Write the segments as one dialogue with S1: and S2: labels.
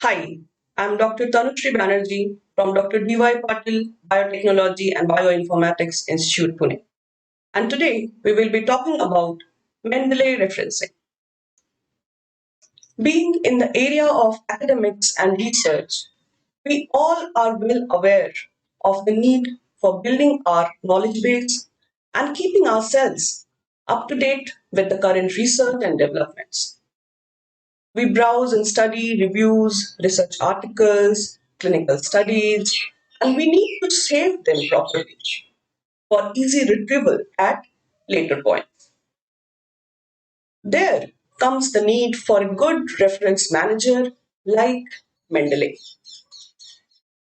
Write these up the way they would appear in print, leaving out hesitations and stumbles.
S1: Hi, I'm Dr. Tanushree Banerjee from Dr. D.Y. Patil Biotechnology and Bioinformatics Institute, Pune. And today we will be talking about Mendeley referencing. Being in the area of academics and research, we all are well aware of the need for building our knowledge base and keeping ourselves up to date with the current research and developments. We browse and study reviews, research articles, clinical studies, and we need to save them properly for easy retrieval at later points. There comes the need for a good reference manager like Mendeley.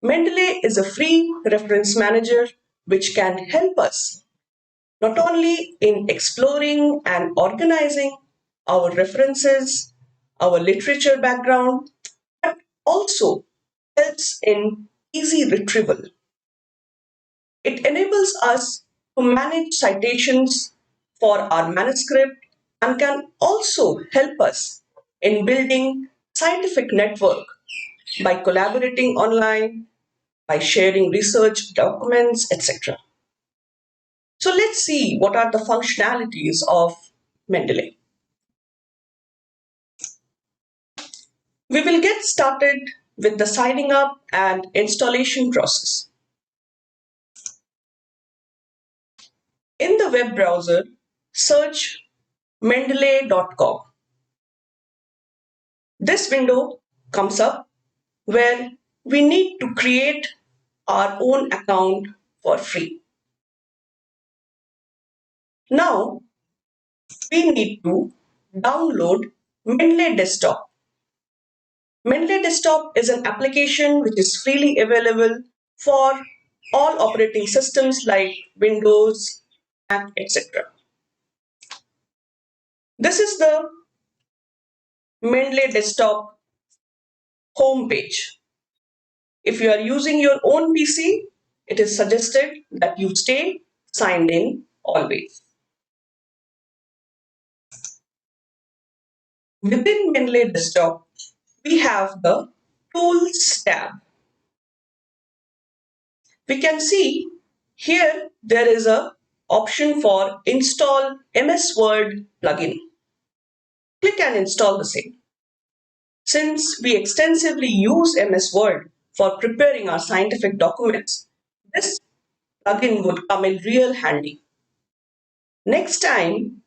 S1: Mendeley is a free reference manager which can help us not only in exploring and organizing our references, our literature background, but also helps in easy retrieval. It enables us to manage citations for our manuscript and can also help us in building scientific network by collaborating online, by sharing research documents, etc. So let's see what are the functionalities of Mendeley. We will get started with the signing up and installation process. In the web browser, search mendeley.com. This window comes up where we need to create our own account for free. Now we need to download Mendeley Desktop. Mendeley Desktop is an application which is freely available for all operating systems like Windows, Mac, etc. This is the Mendeley Desktop home page. If you are using your own PC, it is suggested that you stay signed in always. Within Mendeley Desktop, we have the Tools tab. We can see here there is a option for Install MS Word plugin. Click and install the same. Since we extensively use MS Word for preparing our scientific documents, this plugin would come in real handy. Next time,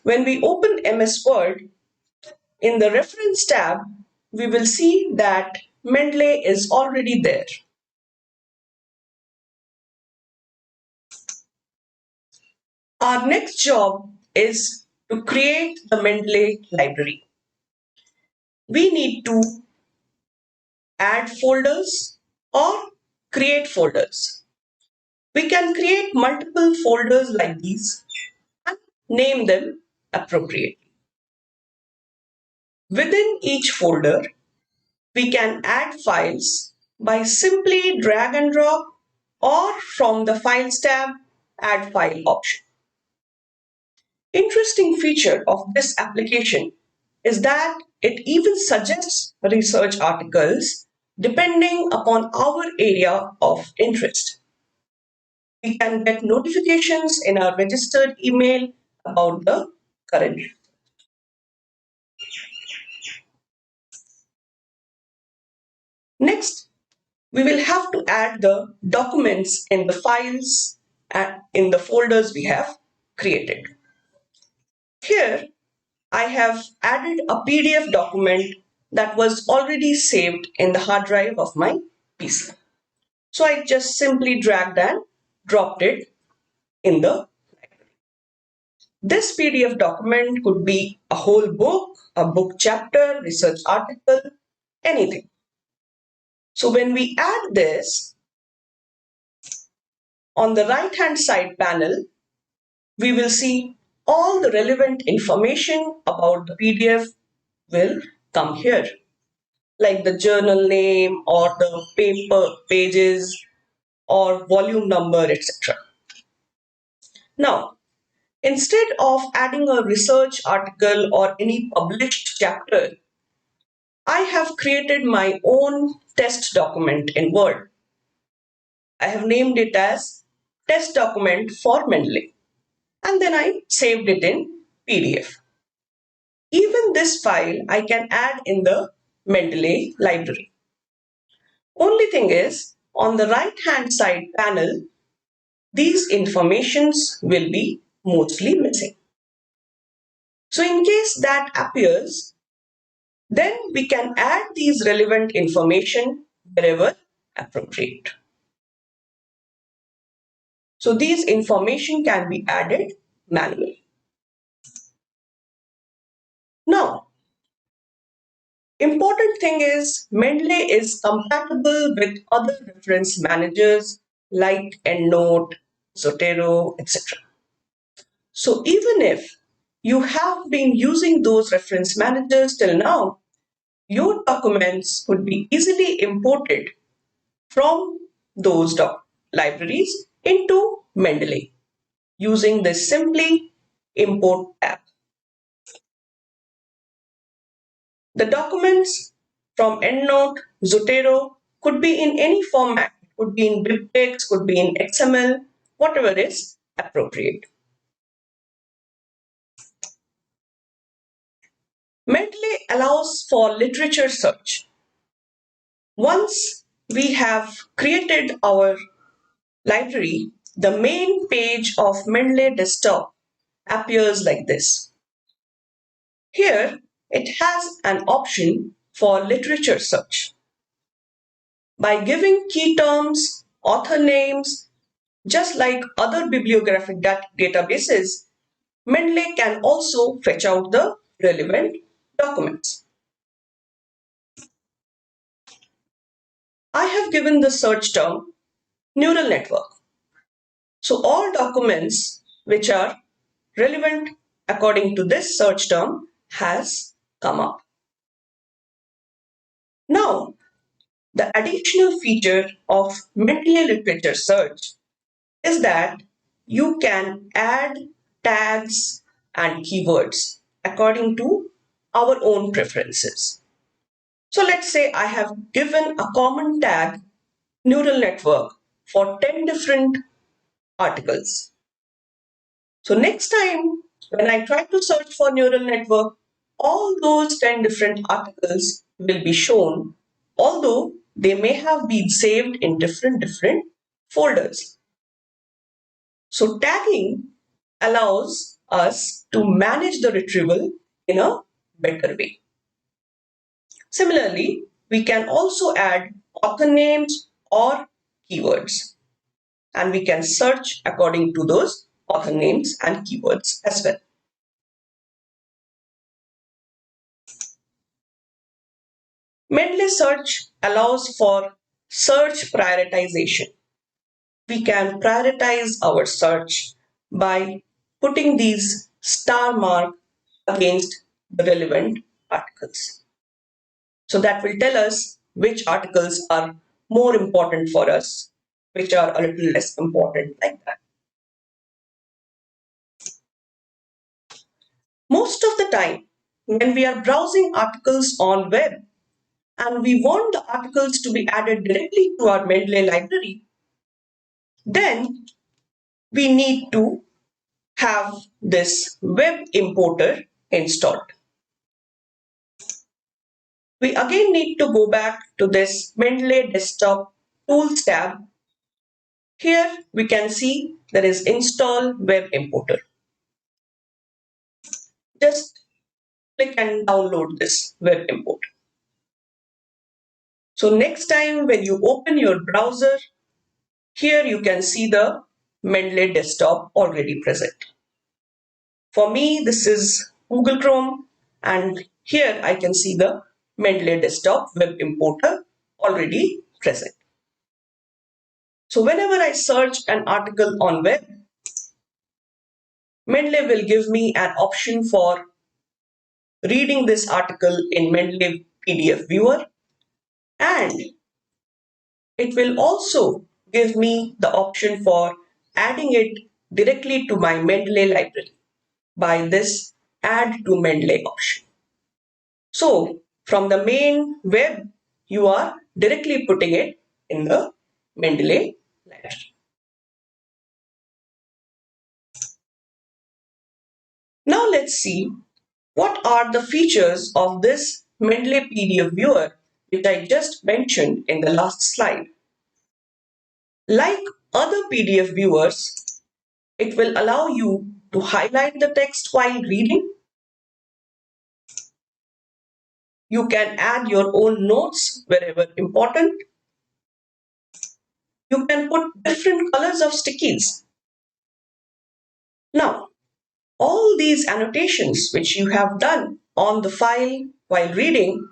S1: when we open MS Word, in the Reference tab, we will see that Mendeley is already there. Our next job is to create the Mendeley library. We need to add folders or create folders. We can create multiple folders like these and name them appropriately. Within each folder, we can add files by simply drag and drop or from the Files tab, Add File option. Interesting feature of this application is that it even suggests research articles depending upon our area of interest. We can get notifications in our registered email about the current. Next, we will have to add the documents in the files and in the folders we have created. Here, I have added a PDF document that was already saved in the hard drive of my PC. So I just simply dragged and dropped it in the library. This PDF document could be a whole book, a book chapter, research article, anything. So when we add this, on the right hand side panel, we will see all the relevant information about the PDF will come here, like the journal name or the paper pages or volume number, etc. Now, instead of adding a research article or any published chapter, I have created my own test document in Word. I have named it as test document for Mendeley, and then I saved it in PDF. Even this file I can add in the Mendeley library. Only thing is, on the right hand side panel, these informations will be mostly missing. So in case that appears, then we can add these relevant information wherever appropriate. So these information can be added manually. Now, important thing is Mendeley is compatible with other reference managers like EndNote, Zotero, etc. So even if you have been using those reference managers till now, your documents could be easily imported from those libraries into Mendeley using this simply import tab. The documents from EndNote, Zotero could be in any format, could be in BibTeX, could be in XML, whatever is appropriate. Mendeley allows for literature search. Once we have created our library, the main page of Mendeley desktop appears like this. Here, it has an option for literature search. By giving key terms, author names, just like other bibliographic databases, Mendeley can also fetch out the relevant documents. I have given the search term neural network. So all documents which are relevant according to this search term has come up. Now, the additional feature of Mendeley literature search is that you can add tags and keywords according to our own preferences. So let's say I have given a common tag neural network for 10 different articles. So next time when I try to search for neural network, all those 10 different articles will be shown, although they may have been saved in different folders. So tagging allows us to manage the retrieval in a better way. Similarly, we can also add author names or keywords, and we can search according to those author names and keywords as well. Mendeley search allows for search prioritization. We can prioritize our search by putting these star mark against the relevant articles. So that will tell us which articles are more important for us, which are a little less important, like that. Most of the time, when we are browsing articles on web and we want the articles to be added directly to our Mendeley library, then we need to have this web importer installed. We again need to go back to this Mendeley Desktop Tools tab. Here we can see there is Install Web Importer. Just click and download this web import. So next time when you open your browser, here you can see the Mendeley Desktop already present. For me, this is Google Chrome, and here I can see the Mendeley Desktop Web Importer already present. So whenever I search an article on web, Mendeley will give me an option for reading this article in Mendeley PDF Viewer, and it will also give me the option for adding it directly to my Mendeley library by this Add to Mendeley option. So from the main web, you are directly putting it in the Mendeley library. Now let's see what are the features of this Mendeley PDF viewer which I just mentioned in the last slide. Like other PDF viewers, it will allow you to highlight the text while reading. You can add your own notes wherever important. You can put different colors of stickies. Now, all these annotations which you have done on the file while reading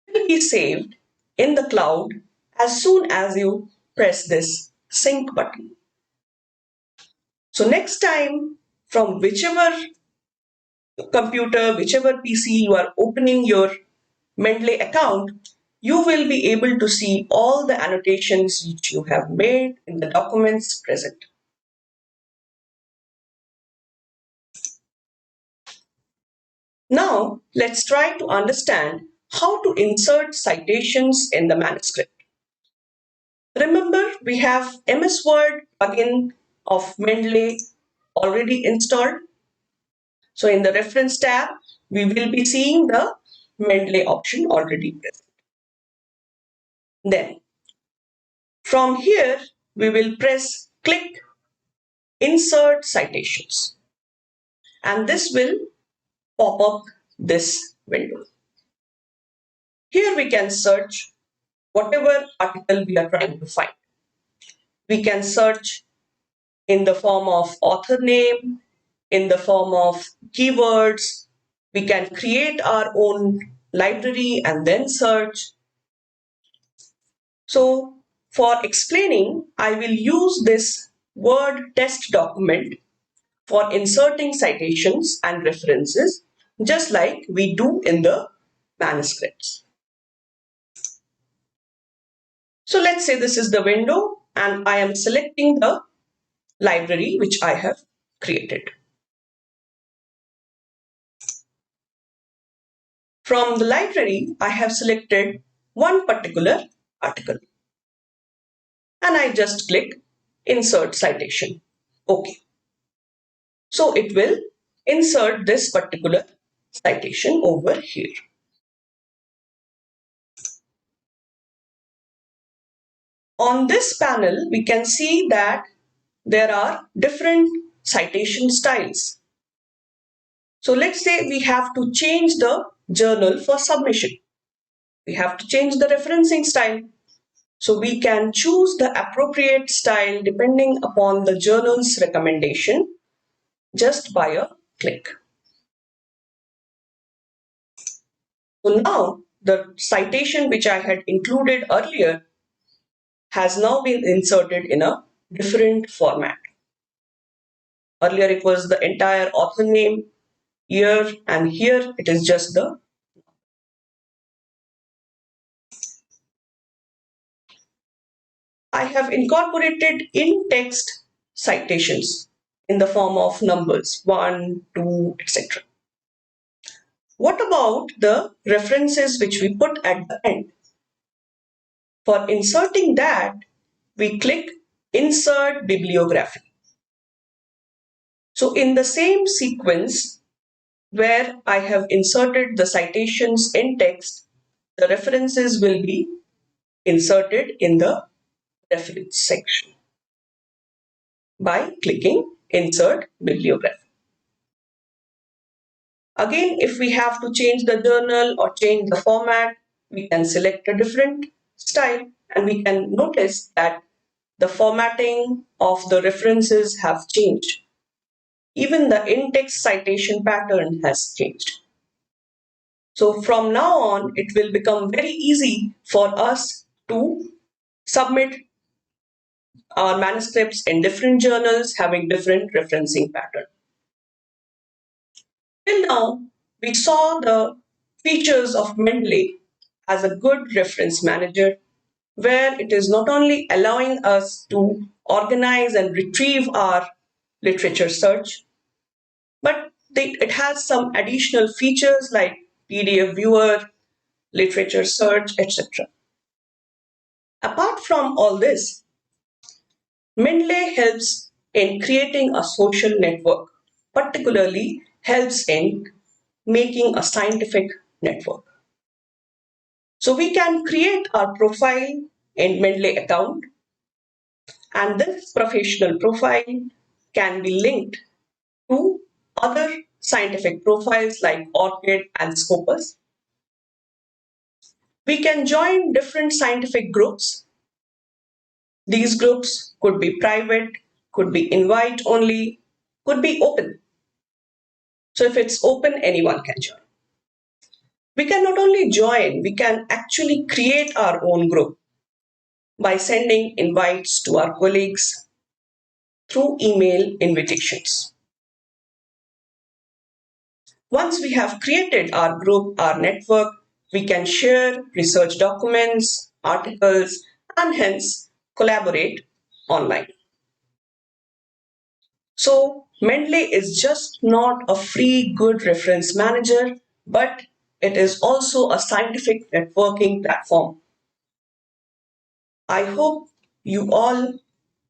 S1: will be saved in the cloud as soon as you press this sync button. So next time, from whichever computer, whichever PC you are opening your Mendeley account, you will be able to see all the annotations which you have made in the documents present. Now, let's try to understand how to insert citations in the manuscript. Remember, we have MS Word plugin of Mendeley already installed. So in the reference tab, we will be seeing the Mendeley option already present. Then, from here, we will click Insert Citations, and this will pop up this window. Here we can search whatever article we are trying to find. We can search in the form of author name, in the form of keywords. We can create our own library and then search. So for explaining, I will use this Word test document for inserting citations and references, just like we do in the manuscripts. So let's say this is the window and I am selecting the library which I have created. From the library, I have selected one particular article and I just click Insert Citation. Okay. So it will insert this particular citation over here. On this panel, we can see that there are different citation styles. So let's say we have to change the journal for submission. We have to change the referencing style. So we can choose the appropriate style depending upon the journal's recommendation just by a click. So now the citation which I had included earlier has now been inserted in a different format. Earlier it was the entire author name, year, and here it is just the. I have incorporated in-text citations in the form of numbers 1, 2, etc. What about the references which we put at the end? For inserting that, we click Insert Bibliography. So in the same sequence where I have inserted the citations in text, the references will be inserted in the reference section by clicking Insert Bibliography. Again, if we have to change the journal or change the format, we can select a different style and we can notice that the formatting of the references have changed. Even the in-text citation pattern has changed. So from now on, it will become very easy for us to submit our manuscripts in different journals having different referencing pattern. Till now, we saw the features of Mendeley as a good reference manager, where it is not only allowing us to organize and retrieve our literature search, but it has some additional features like PDF viewer, literature search, etc. Apart from all this, Mendeley helps in creating a social network, particularly helps in making a scientific network. So we can create our profile in Mendeley account, and this professional profile can be linked to other scientific profiles like ORCID and Scopus. We can join different scientific groups. These groups could be private, could be invite only, could be open. So if it's open, anyone can join. We can not only join, we can actually create our own group by sending invites to our colleagues through email invitations. Once we have created our group, our network, we can share research documents, articles, and hence collaborate online. So, Mendeley is just not a free good reference manager, but it is also a scientific networking platform. I hope you all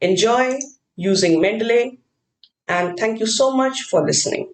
S1: enjoy using Mendeley, and thank you so much for listening.